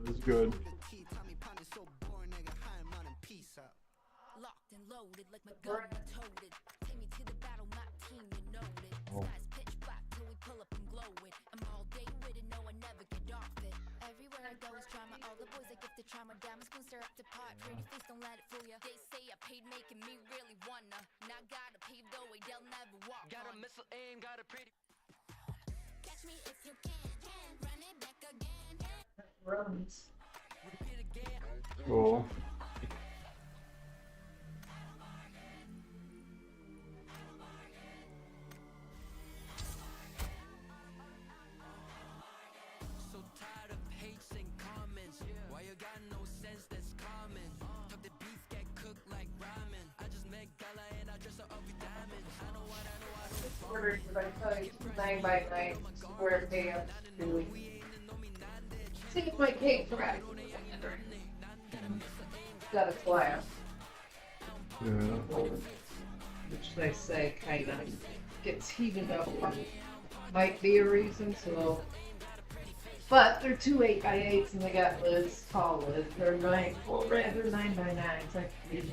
was good. Locked and loaded like my gun toted. Take me to the battle, my team, you know it. Skies pitch black till we pull up and glow it. I'm all day with it, no, I never get off it. Everywhere I go is drama, all the boys I give the trauma. Diamond spoons stir up the pot, pretty face, don't let it fool ya. They say I paid making me really wanna. Now gotta pave the way, they'll never walk. Got a missile aim, got a pretty. Catch me if you can, run it back again. Runs. Repeat again. Cool. Ordered by size 9x9 square pants to see if my cake's right. Got a glass. Yeah. Which they say kind of gets heated up. Might be a reason, so. But they're two 8x8s and they got lids, tall lids. They're 9x9s. I can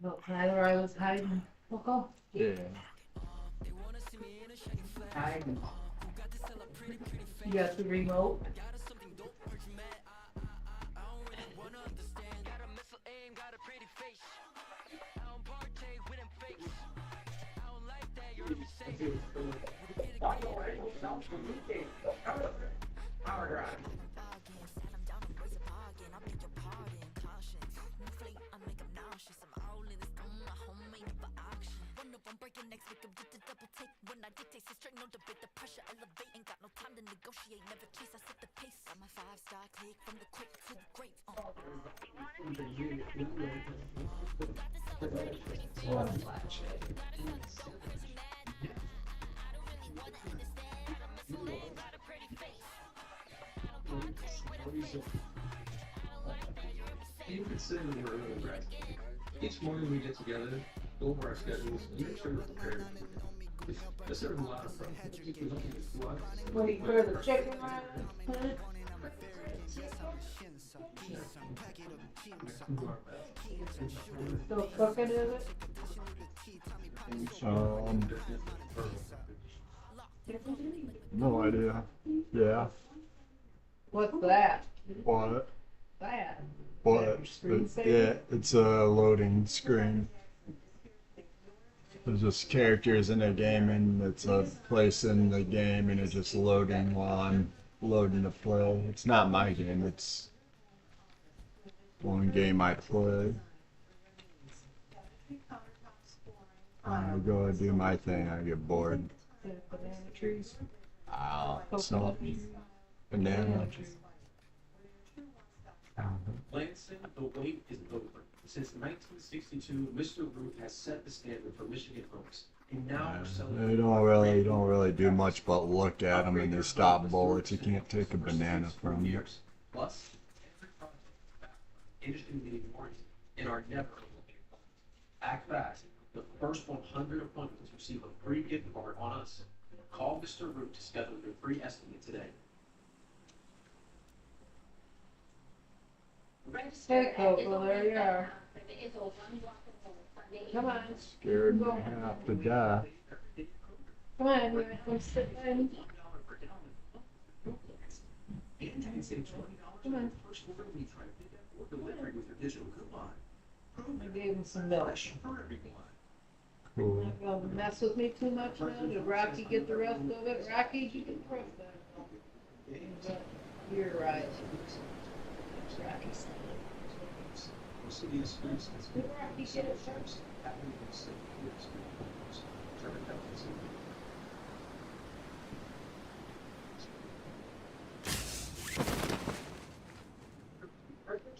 No, Tyler, I was hiding. Look off. Yeah. Hiding. You got the remote? Power drive. Breaking next week, I'm just a double take. When I dictate, so straight, no debate. The pressure elevate, ain't got no time to negotiate. Never chase, I set the pace. I'm a 5-star click from the quick to the great. You consider we're really right. Each morning we get together, go over our schedules, and make sure we're prepared. This is a lot of fun. Wait for the chicken run. Still cooking, is it? No idea. Yeah. What's that? What? That. What? Yeah, it's a loading screen. There's just characters in a game and it's a place in the game and it's just loading while I'm loading to play. It's not my game, it's one game I play. I go and do my thing, I get bored. Banana trees. So, banana. Lansing, the wait is over. Since 1962, Mr. Root has set the standard for Michigan homes. And now we're celebrating. They don't really do much but look at them and they stop bullets. You can't take a banana from them. Plus, industry-leading warranty and are never overlooking. Act fast. The first 100 appointments receive a free gift card on us. Call Mr. Root to schedule your free estimate today. Hey, Coco, there you are. Come on. Scared me half to death. Come on, you want to sit down? Come on. I gave him some milk. Cool. Not gonna mess with me too much now. Did Rocky get the rest of it? Rocky, did you get the rest of it? You're right. Rocky's. Rocky get it first.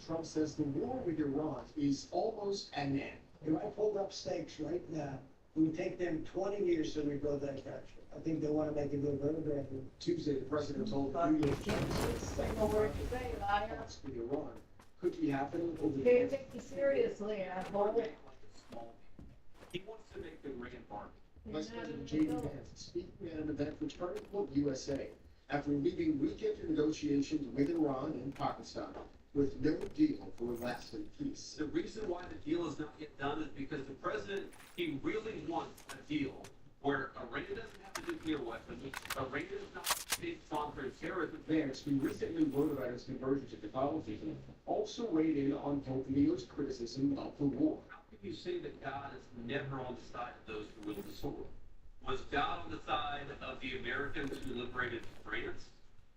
Trump says the war with Iran is almost at an end. If I pulled up stakes right now, it would take them 20 years to rebuild that country. I think they want to make a deal very badly. Tuesday, the president told the New York Times Single word to say, liar. talks with Iran could be happening over the Can't take you seriously, asshole. He wants to make the Iran mark. Vice President J.D. Vance speaking at an event for Turning Point USA after leading weekend negotiations with Iran and Pakistan with no deal for lasting peace. The reason why the deal is not yet done is because the president, he really wants a deal where Iran doesn't have a nuclear weapon, Iran does not sponsor terrorism. Vance, who recently wrote about his conversion to Catholicism, also weighed in on Pope Leo's criticism of the war. How can you say that God is never on the side of those who wield the sword? Was God on the side of the Americans who liberated France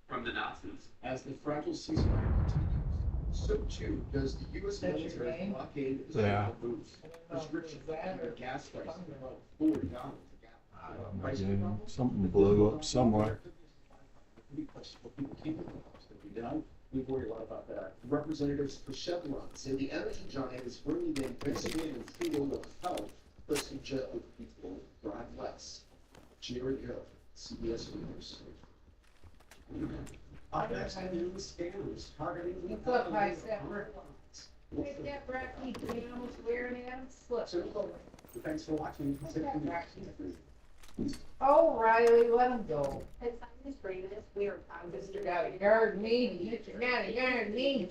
from the Nazis? As the fragile ceasefire continues, so too does the U.S. That's your military name? blockade Yeah. moves. Restrictions that or on gas prices above $40 a gallon. Again, something blew up somewhere. We worry a lot about that. Representatives for Chevron say the energy giant is bringing in Pennsylvania fuel of health, but suggest people drive less. Jared Hill, CBS News. Next, new scammers targeting. What's up, high stepper? Take that bracky pajamas wearing Adam's slip. Thanks for watching. Oh, Riley, let him go. It's not just reading this weird. I'm just You got a yard meeting, you got a yard meeting.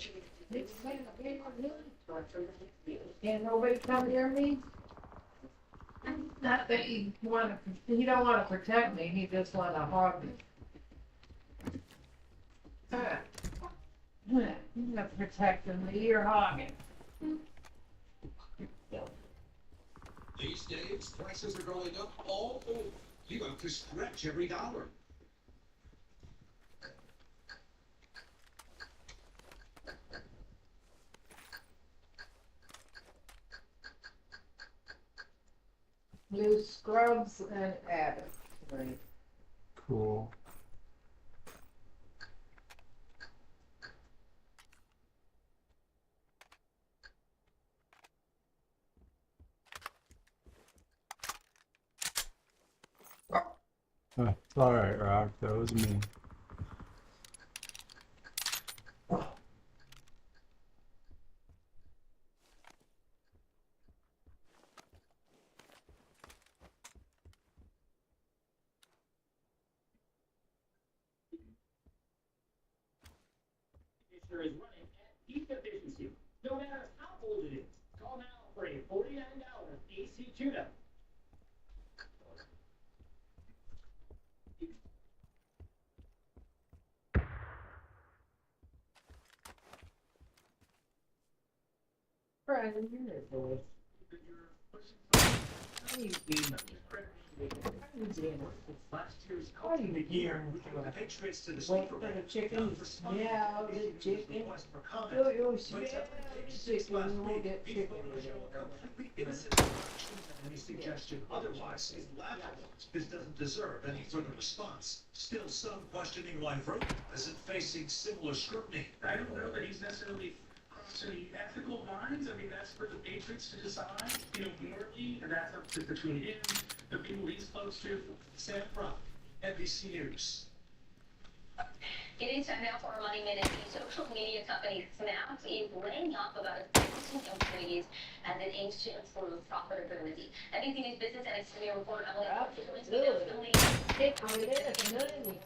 Can't nobody come near me? Not that he don't wanna protect me, he just wanna hog me. You're not protecting me, you're hogging. These days, prices are going up all over. You have to stretch every dollar. New scrubs and Abbott. Right. Cool. It's alright, Rock. That was me. Conditioner is running at peak efficiency, no matter how old it is. Call now for a $49 AC tune-up. Brian, you're a boy. How you doing? How you doing? Last year's How you the year. The Patriots to the Wait Super for Bowl. the chicken. Yeah, I'll get chicken. Request for comment. Oh, you But it's smell up to the 86 chicken, last we'll week. get These chicken. photos show a completely innocent reaction, and any suggestion otherwise is laughable. This doesn't deserve any further response. Still, some questioning why Vroman isn't facing similar scrutiny. I don't know that he's necessarily crossing ethical lines. I mean, that's for the Patriots to decide. Morally, and that's up to between him, the people he's close to. Sam Brown, NBC News. It is time now for our Money Minute. The social media company Snap is laying off about 1,000 employees as it aims to improve profitability. NBC News Business and Exterior report Good. Take a minute, money.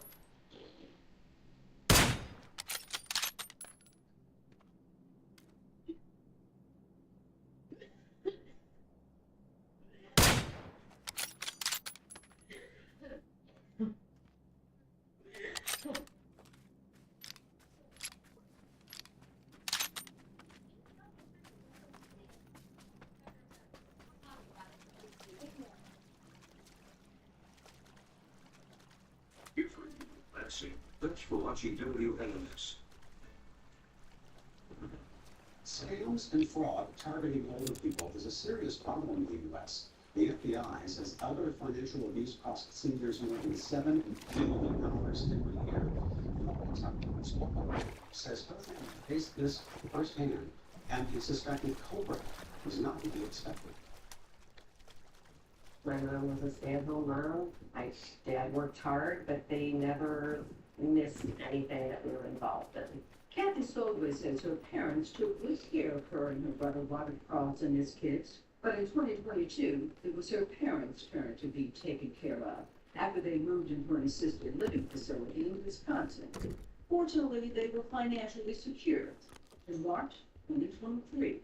Thanks for watching WLNS. Scams and fraud targeting older people is a serious problem in the U.S. The FBI says other financial abuse costs seniors more than $7 billion every year. Department's local says President faced this firsthand, and the suspected culprit was not to be expected. My mom was a stay-at-home mom. My dad worked hard, but they never missed anything that we were involved in. Kathy Solway says her parents took good care of her and her brother Robert Carls and his kids. But in 2022, it was her parents' turn to be taken care of after they moved into an assisted living facility in Wisconsin. Fortunately, they were financially secure. In March 2023,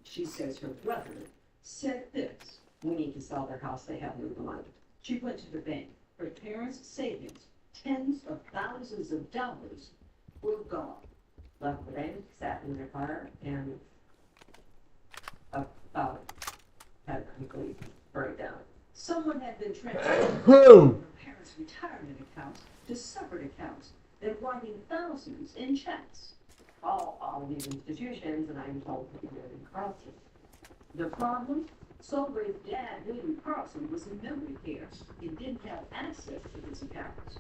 she says her brother said this: We need to sell their house. They have no money. She went to the bank. Her parents' savings, tens of thousands of dollars, were gone. Left the bank, sat in their car, and about had a complete breakdown. Someone had been transferring her parents' retirement accounts to separate accounts, then writing thousands in checks. All these institutions, and I'm told to be in Carlson. The problem? Solway's dad, William Carlson, was in memory care. He didn't have access to his accounts.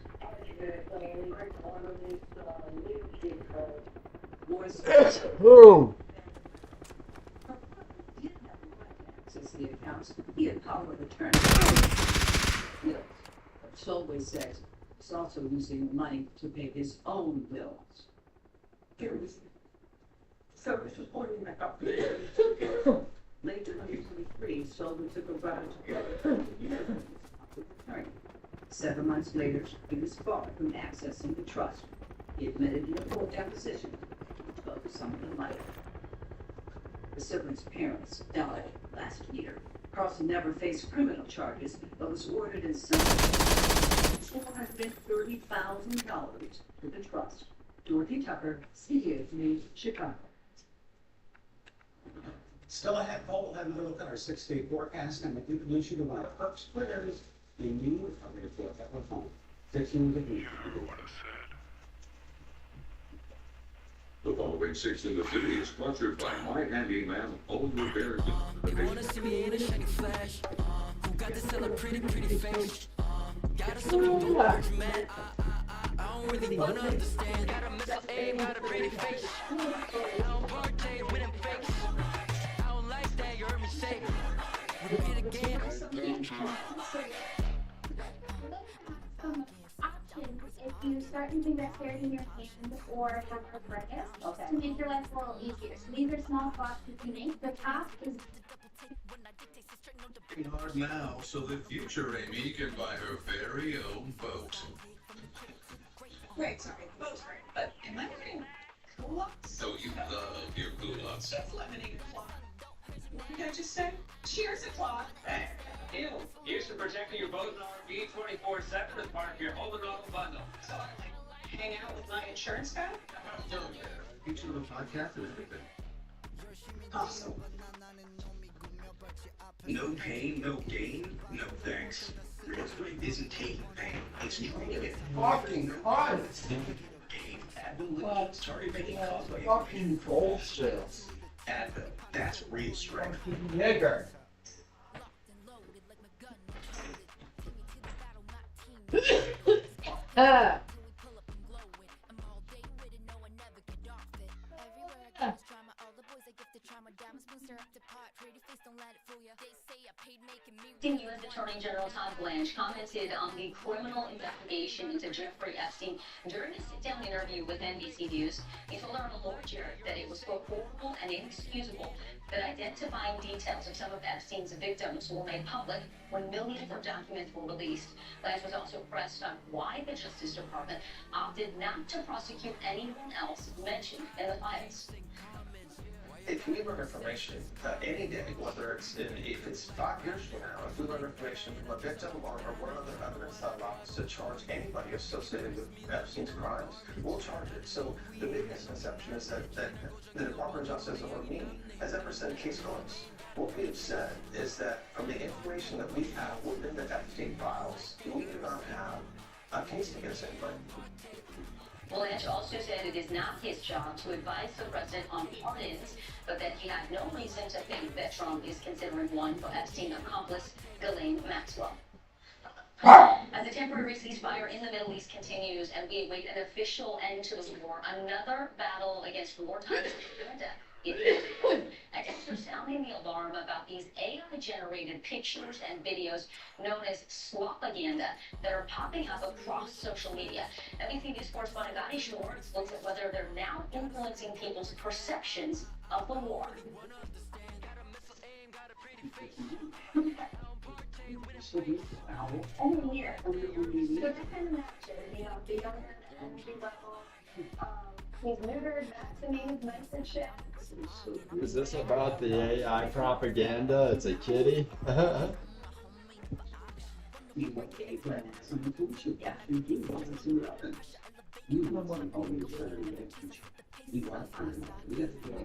The accounts, he had power of attorney. Bills. Solway says he's also using the money to pay his own bills. So this is pointing back up. Late 2023, Solway took a brother to court with attorney. 7 months later, he was barred from accessing the trust. He admitted in a full deposition he took some of the money. The siblings' parents died last year. Carlson never faced criminal charges, but was ordered in $430,000 to the trust. Dorothy Tucker, CBS News, Chicago. Still ahead, Paul will have another look at our 6-day forecast and make information about first for areas we need a report that we're home. 15 degrees. The following 6 in the City is sponsored by My Handyman Home Repair. They wanna see me in a shiny flash. Who got to sell a pretty face? Got a super duper man. I don't really wanna understand. Got a mess aim, got a pretty face. I don't partake with them fakes. I don't like that, you heard me say. Repeat again. Options if you start using dexterity in your hand or have arthritis to make your life a little easier. So these are small boxes you make. The top is hard now so that future Amy can buy her very own boat. Right, sorry, the boat's great, but am I getting culottes? Oh, you love your culottes. That's lemonade cloth. What did I just say? Cheers to cloth. Ew. Here's to protecting your boat and RV 24/7 as part of your home and auto bundle. So I like hang out with my insurance guy? Oh, yeah. Future of the podcast and everything. Awesome. No pain, no gain, no thanks. Real estate isn't taking pain, it's trading it. Fucking Christ! Game Advil started making coffee. Fucking bullshit. Advil, that's real strength. Nigger. Acting U.S. Attorney General Todd Blanche commented on the criminal investigation into Jeffrey Epstein during a sit-down interview with NBC News. He told our lawyer that it was so horrible and inexcusable that identifying details of some of Epstein's victims were made public when millions of documents were released. Blanche was also pressed on why the Justice Department opted not to prosecute anyone else mentioned in the files. If we learn information any day, whether it's if it's 5 years from now, if we learn information from a victim or what other evidence that allows us to charge anybody associated with Epstein's crimes, we'll charge it. So the big misconception is that the Department of Justice or me has ever said case closed. What we have said is that from the information that we have within the Epstein files, we do not have a case against anybody. Blanche also said it is not his job to advise the president on pardons, but that he had no reason to think that Trump is considering one for Epstein accomplice Ghislaine Maxwell. As the temporary ceasefire in the Middle East continues and we await an official end to the war, another battle against wartime propaganda is attempts are sounding the alarm about these AI-generated pictures and videos known as slopaganda that are popping up across social media. NBC News correspondent Gadi Schwartz looks at whether they're now influencing people's perceptions of the war. Only year. So just kind of matches, you know, the younger energy level, he's neutered, vaccinated, mentorship. Is this about the AI propaganda? It's a kitty.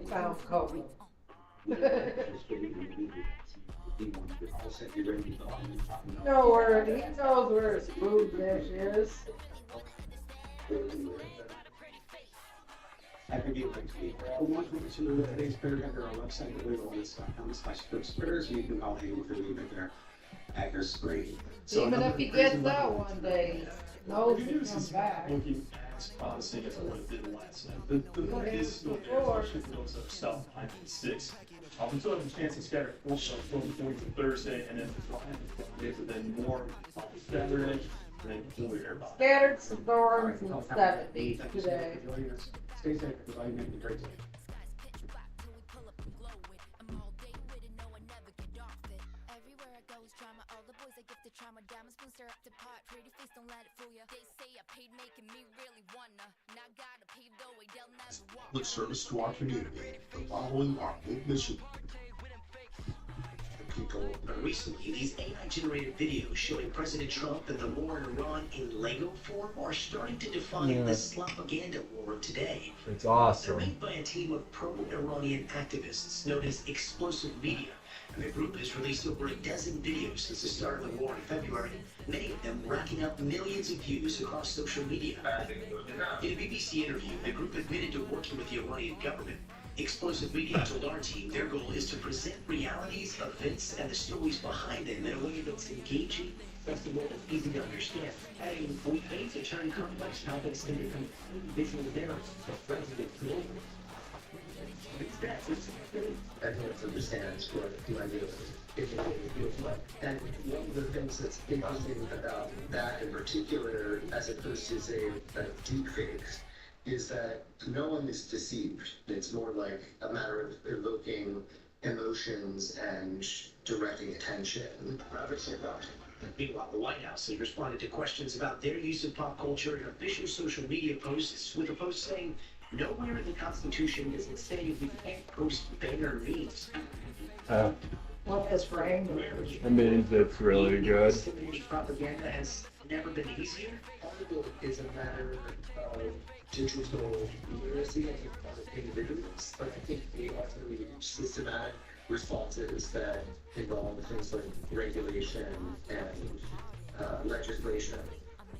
Sounds cold. No word. He knows where his food dish is. I can give it to you. One to today's paragraph on our website, www.this.com/scripters. You can call him for leave it there at your screen. Even if he gets out one day, he knows he'll come back. Looking as promising as what it did last night. The book is still there, especially for those that are stuff behind the six. We still have a chance to scatter full show from Thursday and then Friday, but then more on Saturday, and then fully airball. Scattered storms and 70 today. Stay safe, everybody. Make it a great day. Everywhere I go is drama. All the boys I give to trauma. Diamonds, spoon, syrup to pot. Pretty face, don't let it fool ya. They say I paid making me really wanna. Now gotta pave the way, they'll never walk. Public service to our community, the following our big mission. People, but recently, these AI-generated videos showing President Trump and the war in Iran in Lego form are starting to define the slopaganda war of today. It's They're awesome. made by a team of pro-Iranian activists known as Explosive Media, and the group has released over a dozen videos since the start of the war in February, many of them racking up millions of views across social media. In a BBC interview, the group admitted to working with the Iranian government. Explosive Media told our team their goal is to present realities, events, and the stories behind them in a way that's engaging, accessible, and easy to understand. Adding, we aim to turn complex topics into complete visual narratives that resonate globally. Everyone understands what the idea of it feels like. And one of the things that's interesting about that in particular, as opposed to say deep fakes, is that no one is deceived. It's more like a matter of evoking emotions and directing attention. Meanwhile, the White House has responded to questions about their use of pop culture in official social media posts, with a post saying, "Nowhere in the Constitution does it say we can't post banger memes." What this frame? It means it's really good. Propaganda has never been easier. Part of it is a matter of digital literacy as individuals, but I think we also need systematic responses that involve things like regulation and legislation,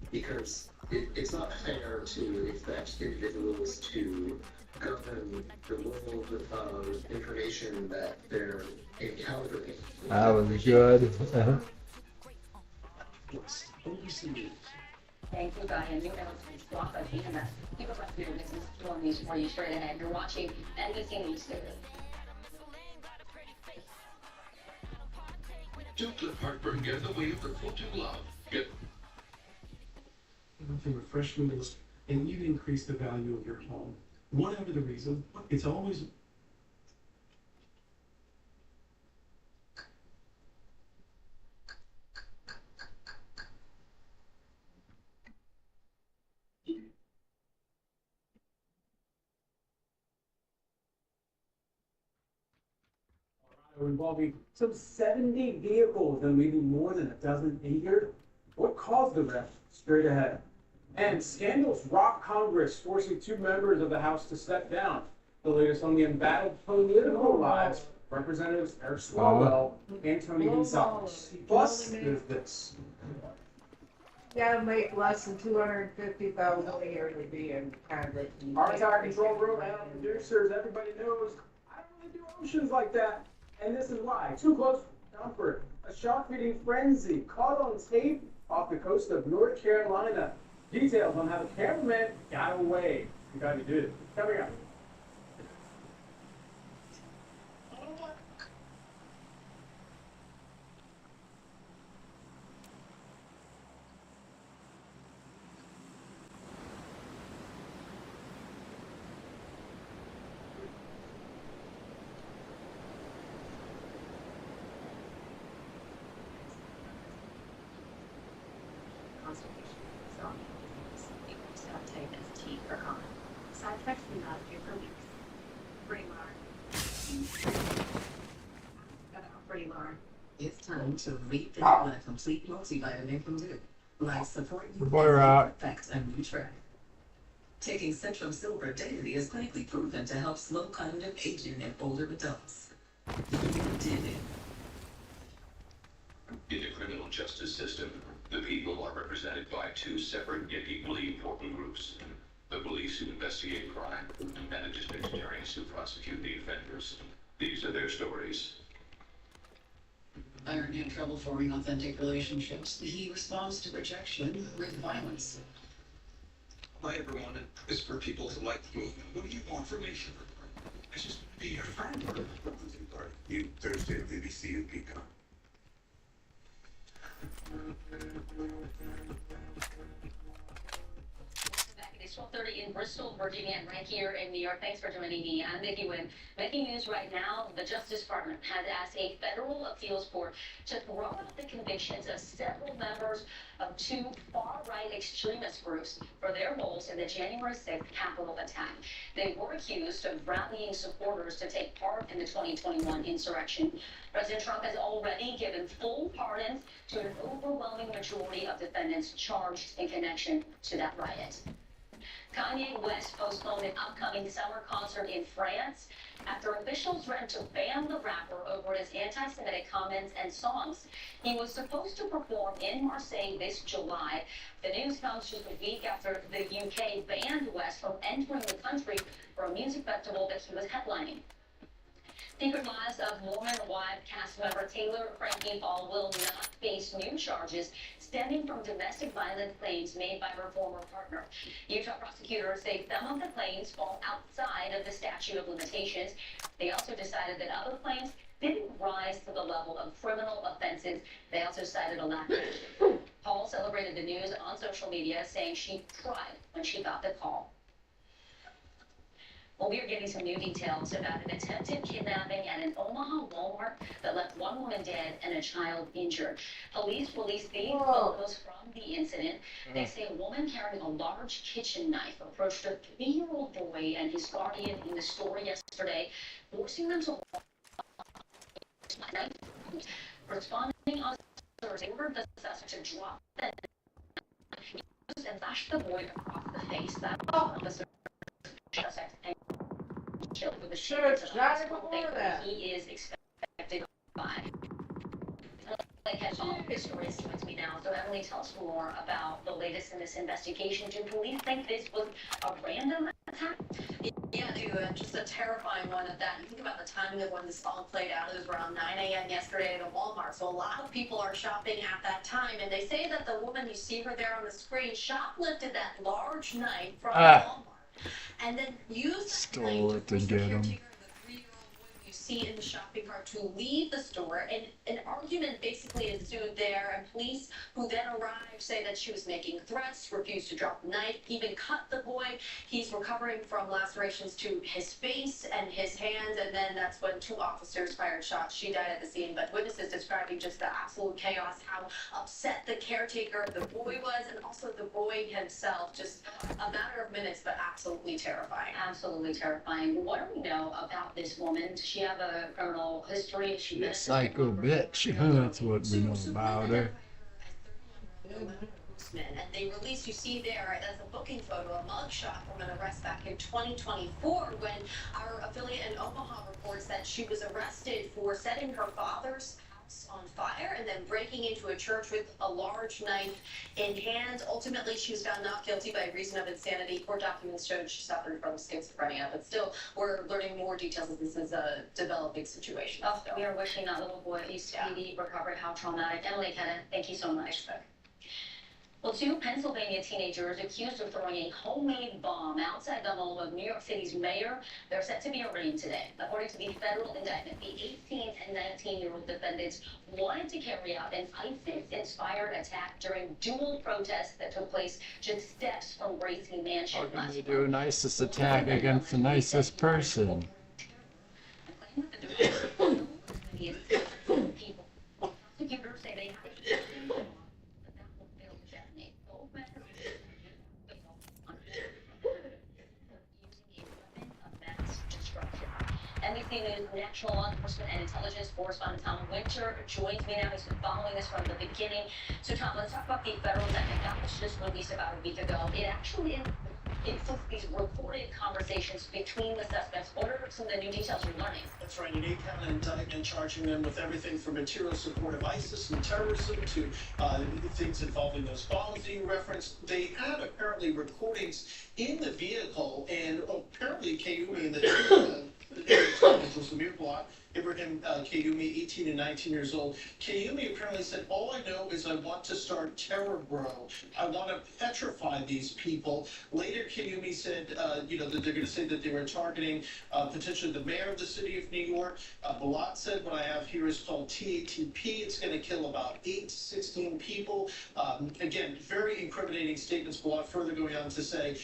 because it's not fair to expect individuals to govern the world of information that they're encountering. That was good. Thank you, Guy. And new announcements block by Vienna. Keep up with your business doing these for you straight ahead. You're watching NBC News Daily. Don't let heartburn get in the way of the quote you love. Get From refresh meals, and you increase the value of your home. Whatever the reason, it's always involving some 70 vehicles and maybe more than a dozen injured. What caused the wreck? Straight ahead. And scandals rock Congress, forcing 2 members of the House to step down. The latest on the embattled political lives, Representatives Eric Swalwell and Tony Gonzalez. Plus, there's this. Gotta make less than 250,000 a year to be in Congress. Our entire control room and our producers, everybody knows I don't really do oceans like that. And this is why. Too close for comfort. A shark feeding frenzy caught on tape off the coast of North Carolina. Details on how the cameraman got away. You gotta do it. Coming up. Consultation. So, people self-tape as T for common. Side effects do not appear for weeks. Pretty large. It's time to refill with a complete multivitamin from Duke. Like supporting you effects and nutrition. Taking Centrum Silver daily is clinically proven to help slow cognitive aging in older adults. You did it. In the criminal justice system, the people are represented by two separate yet equally important groups. The police who investigate crime and the district attorneys who prosecute the offenders. These are their stories. Byron had trouble forming authentic relationships. He responds to rejection with violence. All I ever wanted is for people to like the movement. What do you want from me? I just want to be your friend. You Thursday at BBC and Peacock. Back at 12:30 in Bristol, Virginia, and right here in New York. Thanks for joining me. I'm Nikki Wynn. Making news right now, the Justice Department has asked a federal appeals court to throw out the convictions of several members of two far-right extremist groups for their roles in the January 6th Capitol attack. They were accused of rallying supporters to take part in the 2021 insurrection. President Trump has already given full pardons to an overwhelming majority of defendants charged in connection to that riot. Kanye West postponed an upcoming summer concert in France after officials threatened to ban the rapper over his anti-Semitic comments and songs. He was supposed to perform in Marseille this July. The news comes just a week after the UK banned West from entering the country for a music festival that he was headlining. Secret Lives of Mormon wife cast member Taylor Frankie Ball will not face new charges stemming from domestic violence claims made by her former partner. Utah prosecutors say some of the claims fall outside of the statute of limitations. They also decided that other claims didn't rise to the level of criminal offenses. They also cited a lack of. Paul celebrated the news on social media, saying she cried when she got the call. Well, we are getting some new details about an attempted kidnapping at an Omaha Walmart that left one woman dead and a child injured. Police released these photos from the incident. They say a woman carrying a large kitchen knife approached a 3-year-old boy and his guardian in the store yesterday, forcing them to walk. Responding officers ordered the suspect to drop the knife and lashed the boy across the face. That officer and killed with a shooter to the hospital. He is expected by. Catch all of his stories joins me now. So Emily, tell us more about the latest in this investigation. Do police think this was a random attack? Yeah, I do, and just a terrifying one at that. You think about the timing of when this all played out. It was around 9 a.m. yesterday at a Walmart, so a lot of people are shopping at that time, and they say that the woman, you see her there on the screen, shoplifted that large knife from Walmart, and then used that knife to get him. You see in the shopping cart to leave the store, and an argument basically ensued there, and police who then arrived say that she was making threats, refused to drop the knife, even cut the boy. He's recovering from lacerations to his face and his hands, and then that's when 2 officers fired shots. She died at the scene, but witnesses describing just the absolute chaos, how upset the caretaker of the boy was, and also the boy himself. Just a matter of minutes, but absolutely terrifying. Absolutely terrifying. What do we know about this woman? Does she have a criminal history? Is she Psycho bitch. That's what we know about her. And they released, you see there, that's a booking photo, a mugshot from an arrest back in 2024 when our affiliate in Omaha reports that she was arrested for setting her father's house on fire and then breaking into a church with a large knife in hand. Ultimately, she was found not guilty by reason of insanity. Court documents showed she suffered from schizophrenia, but still, we're learning more details as this is a developing situation. Oh, we are wishing that little boy a speedy recovery. How traumatic. Emily Kennan, thank you so much. Well, two Pennsylvania teenagers accused of throwing a homemade bomb outside the home of New York City's mayor, they're set to be arraigned today. According to the federal indictment, the 18 and 19-year-old defendants wanted to carry out an ISIS-inspired attack during dual protests that took place just steps from Gracie Mansion How can last they do an ISIS attack against the nicest person? People. Prosecutors say they have but that will fail to detonate. Both men are using a weapon of mass destruction. NBC News National Law Enforcement and Intelligence Correspondent Tom Winter joins me now. He's been following this from the beginning. So Tom, let's talk about the federal indictment that was just released about a week ago. It actually includes these recorded conversations between the suspects. What are some of the new details you're learning? That's right, an 8-count indictment charging them with everything from material support of ISIS and terrorism to things involving those bombs that you referenced. They had apparently recordings in the vehicle, and apparently Kayumi in the was the mirror block. Ibrahim Kayumi, 18 and 19 years old. Kayumi apparently said, all I know is I want to start terror, bro. I want to petrify these people. Later, Kayumi said, that they're going to say that they were targeting potentially the mayor of the city of New York. Balat said, what I have here is called TATP. It's going to kill about 8 to 16 people. Again, very incriminating statements. Balat further going on to say,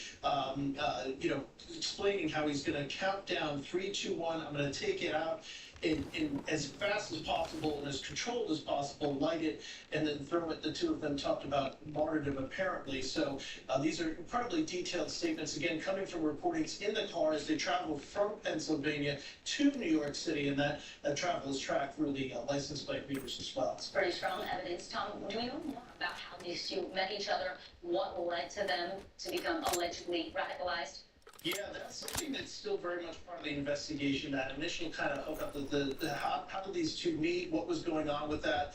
explaining how he's going to count down 3, 2, 1. I'm going to take it out in as fast as possible and as controlled as possible, light it, and then throw it. The two of them talked about martyrdom, apparently. So these are incredibly detailed statements, again, coming from recordings in the car as they travel from Pennsylvania to New York City, and that travel is tracked through the license plate readers as well. It's pretty strong evidence. Tom, do we know more about how these two met each other? What led to them to become allegedly radicalized? Yeah, that's something that's still very much part of the investigation, that initial kind of hookup, how did these two meet, what was going on with that.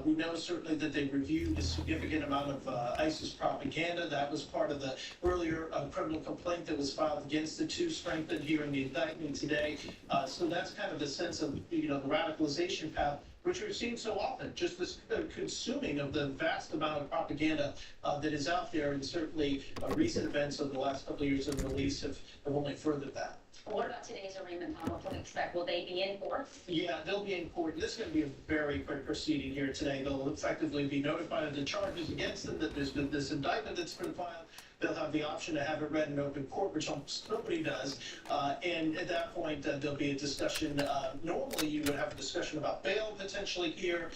We know certainly that they reviewed a significant amount of ISIS propaganda. That was part of the earlier criminal complaint that was filed against the two, strengthened here in the indictment today. So that's kind of the sense of, the radicalization path, which we're seeing so often, just this consuming of the vast amount of propaganda that is out there, and certainly recent events over the last couple of years of release have only furthered that. What about today's arraignment, Tom? What can we expect? Will they be in court? Yeah, they'll be in court. This is going to be a very quick proceeding here today. They'll effectively be notified of the charges against them, that there's been this indictment that's been filed. They'll have the option to have it read in open court, which almost nobody does. And at that point, there'll be a discussion. Normally, you would have a discussion about bail potentially here.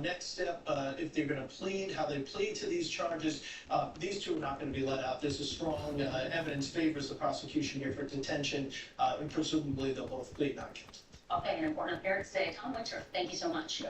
Next step, if they're going to plead, how they plead to these charges. These two are not going to be let out. There's a strong evidence favors the prosecution here for detention, and presumably they'll both plead not guilty. Okay, an important appearance today. Tom Winter, thank you so much.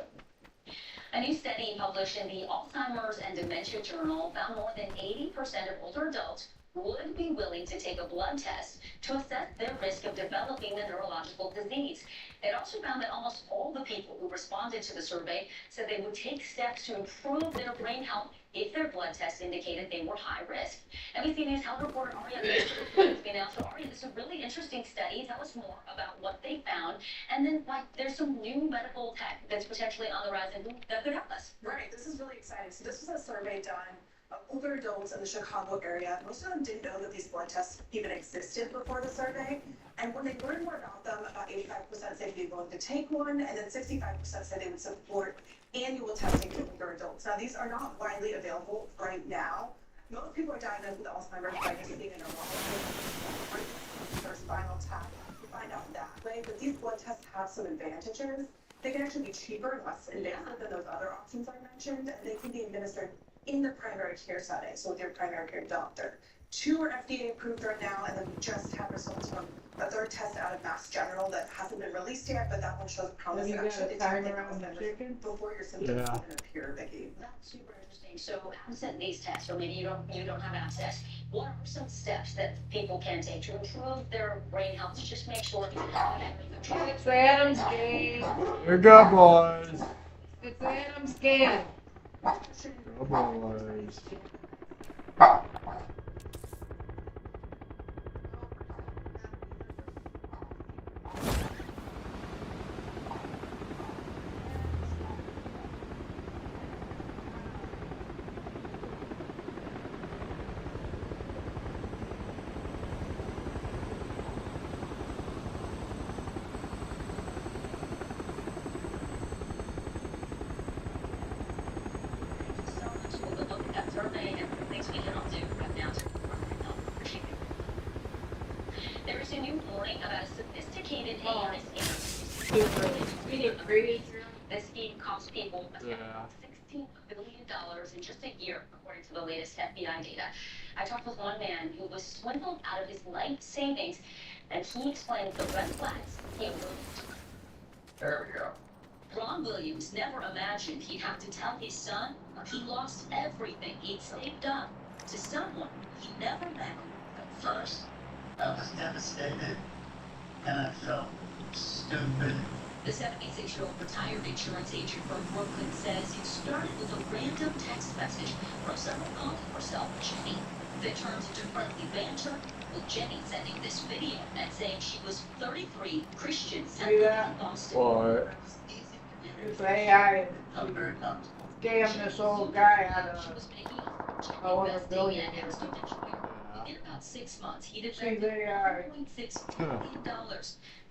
A new study published in the Alzheimer's and Dementia Journal found more than 80% of older adults would be willing to take a blood test to assess their risk of developing a neurological disease. It also found that almost all the people who responded to the survey said they would take steps to improve their brain health if their blood test indicated they were high risk. NBC News health reporter Aria joins me now. So Aria, this is a really interesting study. Tell us more about what they found, and then there's some new medical tech that's potentially on the rise and that could help us. Right, this is really exciting. So this was a survey done of older adults in the Chicago area. Most of them didn't know that these blood tests even existed before the survey. And when they learned more about them, about 85% said they'd be willing to take one, and then 65% said they would support annual testing for older adults. Now, these are not widely available right now. Most people are diagnosed with Alzheimer's by just seeing a neurologist or spinal tap to find out that way. But these blood tests have some advantages. They can actually be cheaper and less invasive than those other options I mentioned, and they can be administered in the primary care setting, so with your primary care doctor. 2 are FDA approved right now, and then we just have results from a third test out of Mass General that hasn't been released yet, but that one shows promise of actually detecting Alzheimer's before your symptoms even appear, Vicki. That's super interesting. So how does these tests, or maybe you don't have access, what are some steps that people can take to improve their brain health to just make sure it's Adam's game. Here we go, boys. It's Adam's game. Go, boys. This scheme cost people $16 billion in just a year, according to the latest FBI data. I talked with one man who was swindled out of his life savings, and he explained the red flags he overlooked. There we go. Ron Williams never imagined he'd have to tell his son he lost everything he'd saved up to someone he never met. At first, I was devastated, and I felt stupid. The 76-year-old retired insurance agent from Brooklyn says it started with a random text message from someone calling herself Jenny that turned into friendly banter, with Jenny sending this video and saying she was 33, Christian, and living in Boston. What? This AI scammed this old guy out of over $1 billion. In about 6 months, he'd invested $1.6 billion.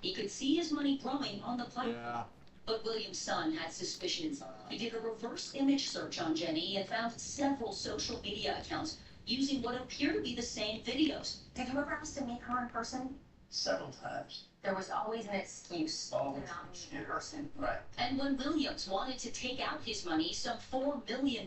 He could see his money growing on the platform. Yeah. But William's son had suspicions. He did a reverse image search on Jenny and found several social media accounts using what appear to be the same videos. Did you ever ask to meet her in person? Several times. There was always an excuse to not meet in person. Right. And when Williams wanted to take out his money, some $4 million,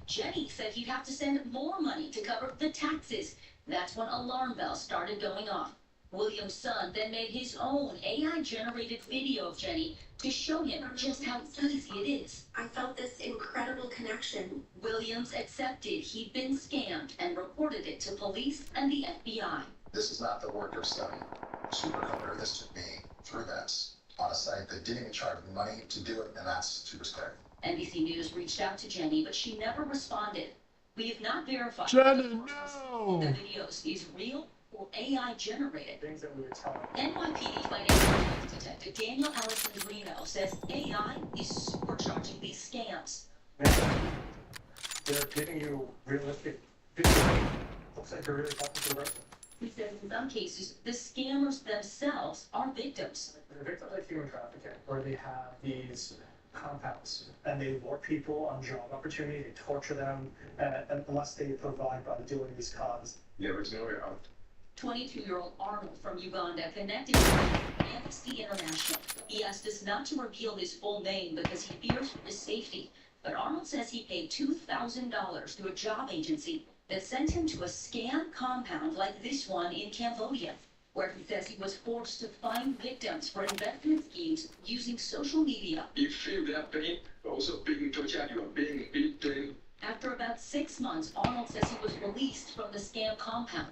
Jenny said he'd have to send more money to cover the taxes. That's when alarm bells started going off. William's son then made his own AI-generated video of Jenny to show him just how easy it is. I felt this incredible connection. Williams accepted he'd been scammed and reported it to police and the FBI. This is not the work of study. Supercoder, this took me 3 minutes on a site that didn't even charge me money to do it, and that's to respect. NBC News reached out to Jenny, but she never responded. We have not verified Jenny, no! The videos is real or AI generated. Things that we were telling. NYPD Financial Crimes Detective Daniel Allison Reno says AI is supercharging these scams. They're giving you realistic video. Looks like you're really talking to the person. He says in some cases, the scammers themselves are victims. They're victims like human trafficking, where they have these compounds and they lure people on job opportunity, they torture them, unless they provide by doing these cons. Yeah, but it's no way out. 22-year-old Arnold from Uganda connected with Amnesty International. He asked us not to reveal his full name because he fears for his safety. But Arnold says he paid $2,000 to a job agency that sent him to a scam compound like this one in Cambodia, where he says he was forced to find victims for investment schemes using social media. You feel that pain, also being touched out, you are being beaten. After about 6 months, Arnold says he was released from the scam compound.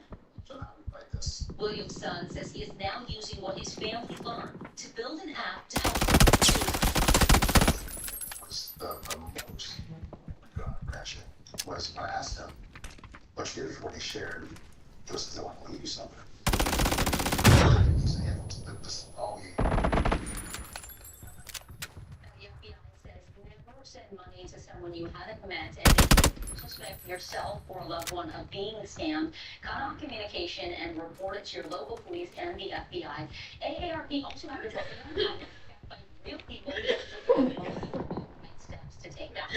William's son says he is now using what his family learned to build an app to help Was the most impression was I asked him, what's good for what he shared, just because I want to leave you something. He's saying, this all you. The FBI says never send money to someone you haven't met, and suspect yourself or a loved one of being scammed. Cut off communication and report it to your local police and the FBI. AARP also advertises by real people steps to take that.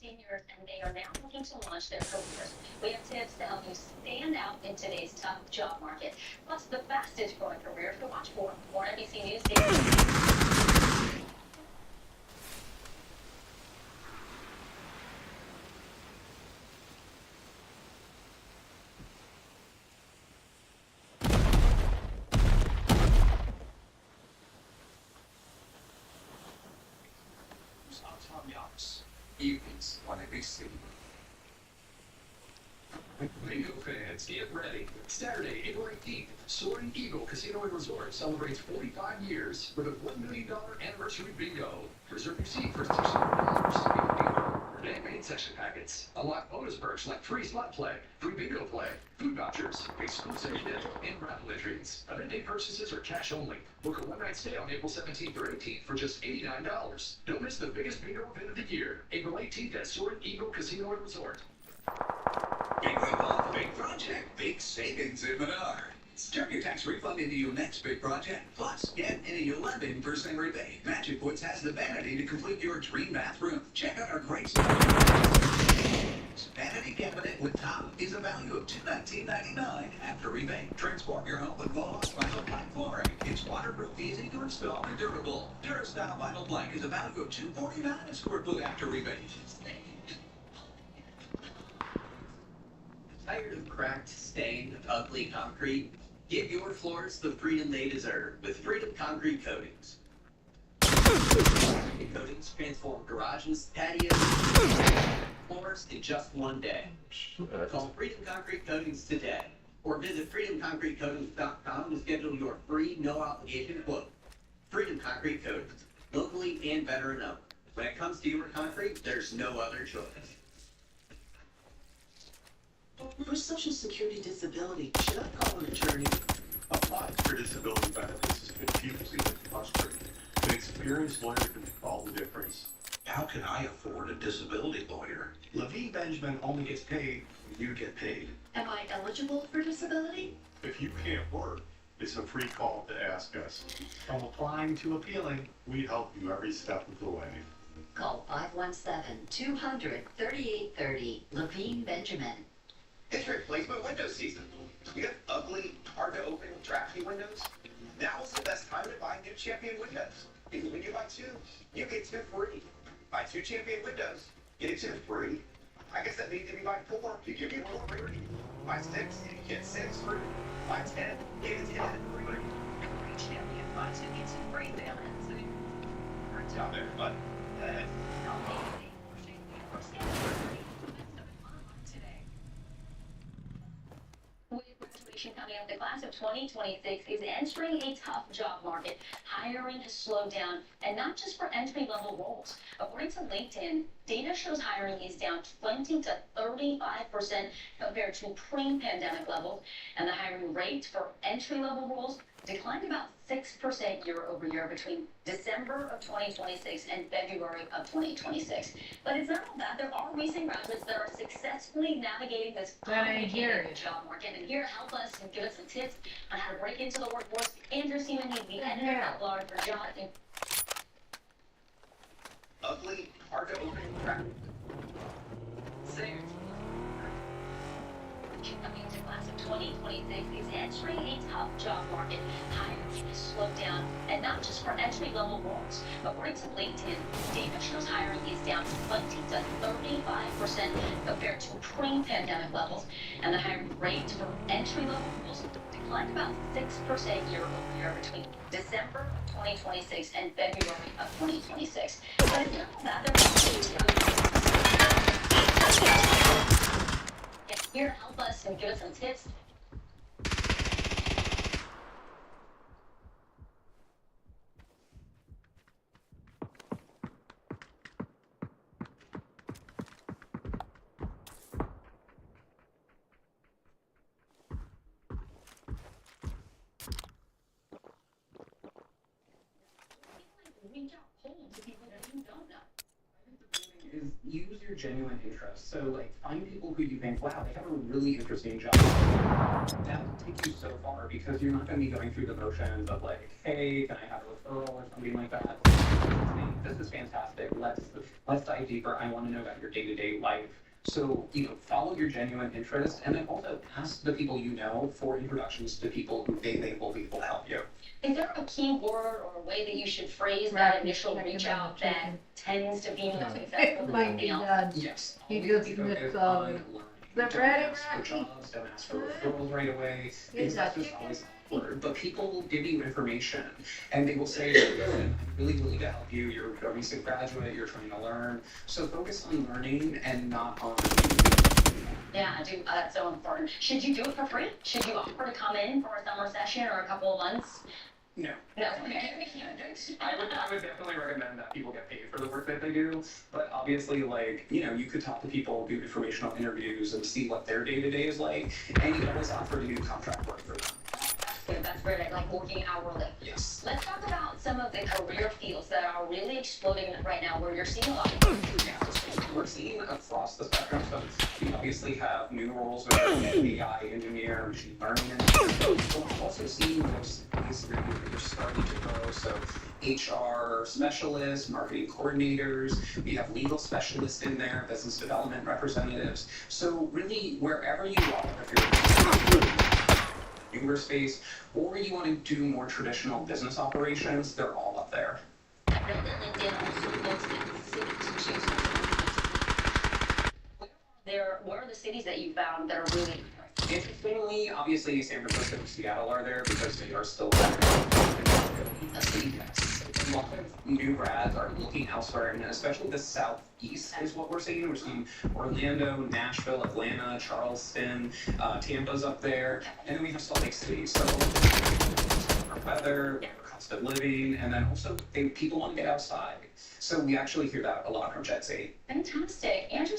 Seniors, and they are now looking to launch their careers. We have tips to help you stand out in today's tough job market. Plus, the fastest growing careers to watch for. More NBC News Daily. Evenings on NBC. Bingo fans, get ready. Saturday, April 18th, Soaring Eagle Casino and Resort celebrates 45 years with a $1 million anniversary bingo. Reserve your seat for $600 bingo. Day main section packets. Unlock bonus perks like free slot play, free bingo play, food vouchers, exclusive dental and raffle entries. Event day purchases are cash only. Book a one-night stay on April 17th or 18th for just $89. Don't miss the biggest bingo event of the year. April 18th at Soaring Eagle Casino and Resort. Big refund, big project, big savings at Menards. Turn your tax refund into your next big project. Plus, get an 11% rebate. Magic Woods has the vanity to complete your dream bathroom. Check out our great stuff. vanity cabinet with top is a value of $219.99 after rebate. Transform your home with Volos vinyl plank flooring. It's waterproof, easy to install, and durable. Durastyle vinyl plank is a value of $249 a square foot after rebate. Tired of cracked, stained, ugly concrete? Give your floors the freedom they deserve with Freedom Concrete Coatings. Coatings transform garages, patios, floors in just one day. Call Freedom Concrete Coatings today, or visit freedomconcretecoatings.com to schedule your free, no-obligation quote. Freedom Concrete Coatings, locally and veteran owned. When it comes to your concrete, there's no other choice. For Social Security disability, should I call an attorney? Applying for disability benefits is confusing and frustrating. An experienced lawyer can make all the difference. How can I afford a disability lawyer? Levine Benjamin only gets paid when you get paid. Am I eligible for disability? If you can't work, it's a free call to ask us. From applying to appealing, We help you every step of the way. Call 517-200-3830. Levine Benjamin. It's replacement window season. You have ugly, hard to open, trashy windows? Now is the best time to buy new Champion windows. Because when you buy two, you get two free. Buy two Champion windows, get it two free. I guess that means if you buy four, you get four free. Buy six, you get six free. Buy 10, you get 10 free. Every Champion buys it gets a free balance. It's out there, but With graduation coming up, the class of 2026 is entering a tough job market. Hiring has slowed down, and not just for entry-level roles. According to LinkedIn, data shows hiring is down 20 to 35% compared to pre-pandemic levels, and the hiring rate for entry-level roles declined about 6% year over year between December of 2026 and February of 2026. But it's not all that. There are recent graduates that are successfully navigating this complicated job market. And here to help us and give us some tips on how to break into the workforce, Andrew Seaman, he's the editor at large for Jonathan. ugly, hard to open, trashy. Coming to class of 2026 is entering a tough job market. Hiring has slowed down, and not just for entry-level roles. According to LinkedIn, data shows hiring is down 20 to 35% compared to pre-pandemic levels, and the hiring rate for entry-level roles declined about 6% year over year between December of 2026 and February of 2026. But it's not all that. Here to help us and give us some tips. Reach out cold to people that you don't know. Is use your genuine interest. So like find people who you think, wow, they have a really interesting job. That will take you so far because you're not going to be going through the motions of like, hey, can I have a referral or something like that. This is fantastic. Let's dive deeper. I want to know about your day-to-day life. So, follow your genuine interest and then also ask the people you know for introductions to people who they believe will help you. Is there a key word or a way that you should phrase that initial reach out that tends to be more successful It than might be anything else? done. Yes. You Always just be missed focused on on learning. the Don't ready ask for jobs, don't ask for referrals right away. Yeah, Because that's just always awkward. But people will give you information and they will say, listen, I'm really willing to help you. You're a recent graduate, you're trying to learn. So focus on learning and not on Yeah, I do. That's so important. Should you do it for free? Should you offer to come in for a summer session or a couple of months? No. No. I would definitely recommend that people get paid for the work that they do. But obviously, you could talk to people, do informational interviews, and see what their day-to-day is like. And you can always offer to do contract work for them. That's great. Like working hourly. Yes. Let's talk about some of the career fields that are really exploding right now, where you're seeing a lot of We're seeing across the spectrum. So we obviously have new roles of AI engineer, machine learning engineer. We're also seeing those space where you're starting to grow. So HR specialists, marketing coordinators, we have legal specialists in there, business development representatives. So really, wherever you are, if you're in newer space, or you want to do more traditional business operations, they're all up there. Where are the cities that you found that are really Interestingly, obviously San Francisco and Seattle are there because they are still a lot of new grads are looking elsewhere, and especially the southeast is what we're seeing. We're seeing Orlando, Nashville, Atlanta, Charleston, Tampa's up there, and then we have Salt Lake City. So our weather, our cost of living, and then also people want to get outside. So we actually hear that a lot from Gen Z. fantastic? Andrew